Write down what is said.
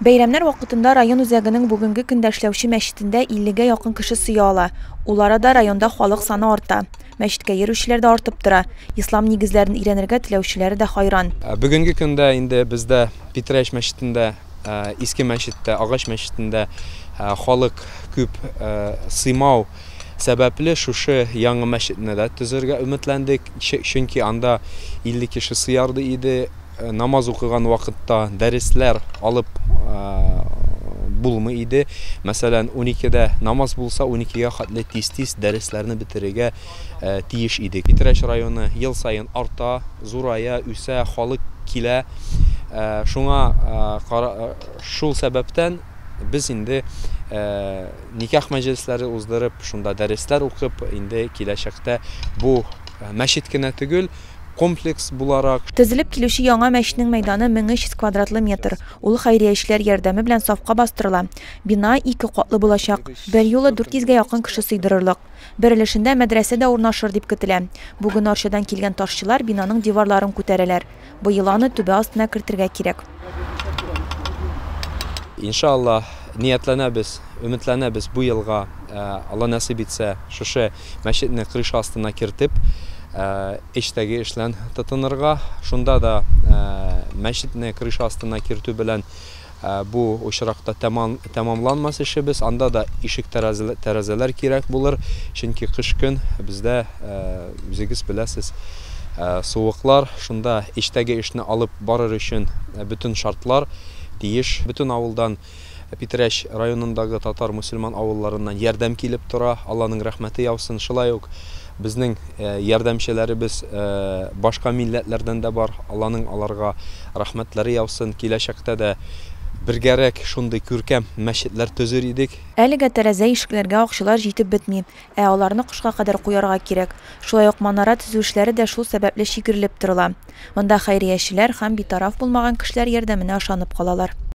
Beyramlar vaqtında rayon üzəginin bugünkü gündə işləvçi məşidində 50'ge yakın kişi suyu ala. Ulara da rayonda xalıq sanı arta. Məşidkə yerüşlər də artıb tıra. İslam nigizlərini öyrənirgə tilەvçiləri də hayran. Bugünkü gündə indi bizdə Pitreş məşidində, eski məşiddə, Ağaç məşidində xalıq küp sıymav səbəbli şuşu yanı məşidinə də tüzürgə ümitləndik. Çünki anda 50 kişi sıyardı idi. Namaz okuyan vakitte dersler alıp bulma idi. Mesela 12'de namaz bulsa 12'ye hatlı tis derslerini bitirige tiyiş idi. Pitreş rayonu yıl sayın arta, zuraya, üse, halık kile. Şuna şu sebepten biz indi nikah meclisleri uzdırıp şunda dersler okup indi kileşekte bu məşidkinə tügül kompleks bularak. Tezilip kilişi yana məşidinin meydanı 1300 kvadratlı metr. Ulu xayriyyə işlər yardımı bilen safqa bastırıla. Bina 2 katlı bulacaq. Bir yola 400'ge yakın kişi sıydırırlıq. Birilişində mədrəsə də ornaşır dip kütülə. Bugün arşadan kilgen taşçılar binanın divarlarını kütərələr. Bu yılanı tübə astına kırtırga kirek. İnşallah niyetlənəbiz, ümitlənəbiz bu yılğa Allah nasip etse şuşu məşidini kırış astına kirtip iştəgi işlən tutunurğa. Şunda da məşidini kırış astına kirtü bilen bu uçraqda tamamlanması işimiz. Anda da işik terazeler kirek bulur. Çünkü kış gün bizde müzikiz biləsiz soğuklar. Şunda iştəgi işini alıp barır için bütün şartlar deyiş. Bütün avuldan Pitreş rayonundaki Tatar Müslüman avullarından yardım kilip tura. Allah'ın rahmeti yavsın. Şılay yok. Bizning yardımçılarımız başka milletlerden de var. Allah'ın alarga rahmetleri yavsın. Kileşekte de bir gerek şunday kürkem məşidler tözür idik. Әлегә тәрәзә ишекләргә акчылар җитеп бетми. Аларны кышка кадәр куярга кирәк. Шулай ук манара төзү эшләре дә шул сәбәпле шикерлеп торыла. Монда хәйрияшчеләр һәм битараф булмаган кешеләр ярдәменә ышанып калалар.